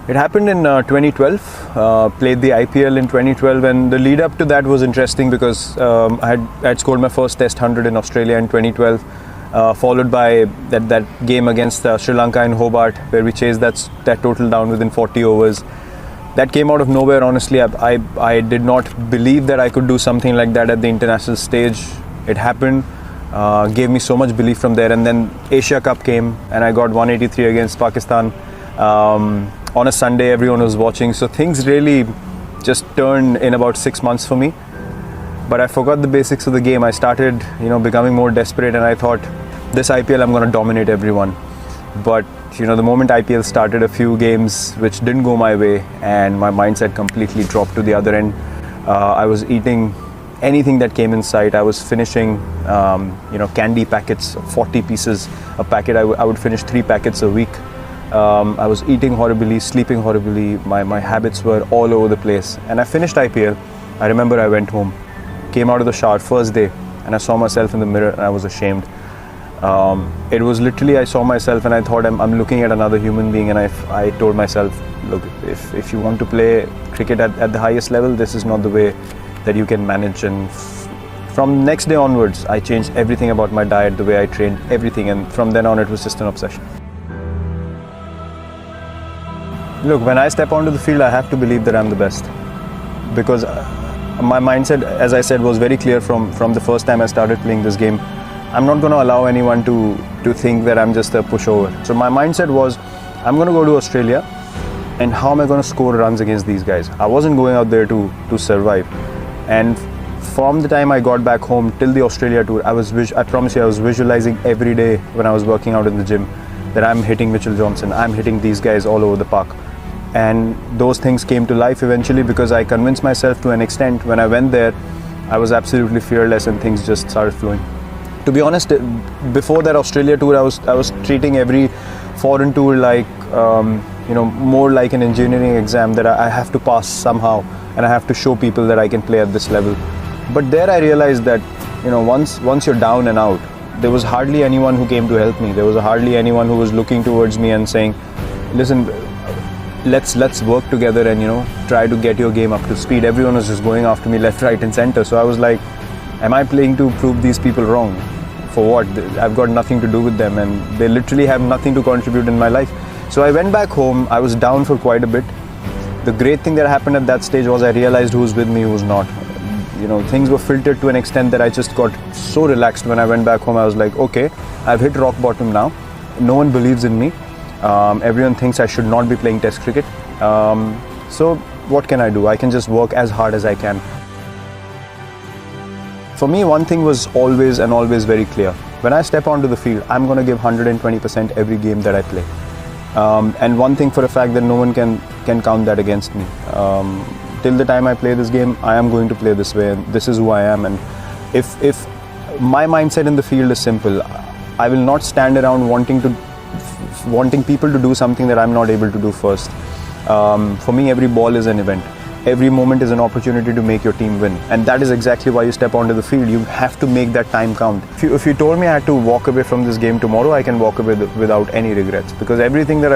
It happened in 2012, played the IPL in 2012, and the lead up to that was interesting because I had scored my first Test 100 in Australia in 2012, followed by that game against Sri Lanka in Hobart, where we chased that total down within 40 overs. That came out of nowhere, honestly. I did not believe that I could do something like that at the international stage. It happened, gave me so much belief from there, and then Asia Cup came and I got 183 against Pakistan. On a Sunday, everyone was watching, so things really just turned in about 6 months for me. But I forgot the basics of the game. I started, becoming more desperate, and I thought, this IPL, I'm going to dominate everyone. But the moment IPL started, a few games which didn't go my way, and my mindset completely dropped to the other end. I was eating anything that came in sight. I was finishing, candy packets, 40 pieces a packet. I would finish 3 packets a week. I was eating horribly, sleeping horribly. My habits were all over the place. And I finished IPL. I remember I went home, came out of the shower first day, and I saw myself in the mirror and I was ashamed. It was literally, I saw myself and I thought I'm looking at another human being, and I told myself, look, if you want to play cricket at the highest level, this is not the way that you can manage. And from next day onwards, I changed everything about my diet, the way I trained, everything, and from then on it was just an obsession. Look, when I step onto the field, I have to believe that I'm the best, because my mindset, as I said, was very clear from the first time I started playing this game. I'm not going to allow anyone to think that I'm just a pushover. So my mindset was, I'm going to go to Australia, and how am I going to score runs against these guys? I wasn't going out there to survive. And from the time I got back home till the Australia tour, I promise you, I was visualizing every day when I was working out in the gym that I'm hitting Mitchell Johnson, I'm hitting these guys all over the park. And those things came to life eventually because I convinced myself to an extent. When I went there, I was absolutely fearless and things just started flowing. To be honest, before that Australia tour, I was treating every foreign tour like, more like an engineering exam that I have to pass somehow, and I have to show people that I can play at this level. But there I realized that, once you're down and out, there was hardly anyone who came to help me. There was hardly anyone who was looking towards me and saying, listen, let's work together and try to get your game up to speed. Everyone was just going after me left, right and center. So I was like, am I playing to prove these people wrong? For what? I've got nothing to do with them, and they literally have nothing to contribute in my life. So I went back home. I was down for quite a bit. The great thing that happened at that stage was I realized who's with me, who's not. Things were filtered to an extent that I just got so relaxed. When I went back home, I was like, okay, I've hit rock bottom now. No one believes in me. Everyone thinks I should not be playing Test cricket. So what can I do? I can just work as hard as I can. For me, one thing was always very clear. When I step onto the field, I'm going to give 120% every game that I play. And one thing for a fact that no one can count that against me. Till the time I play this game, I am going to play this way, and this is who I am. And if my mindset in the field is simple, I will not stand around wanting people to do something that I'm not able to do first. For me, every ball is an event. Every moment is an opportunity to make your team win. And that is exactly why you step onto the field. You have to make that time count. If you told me I had to walk away from this game tomorrow, I can walk away without any regrets, because everything that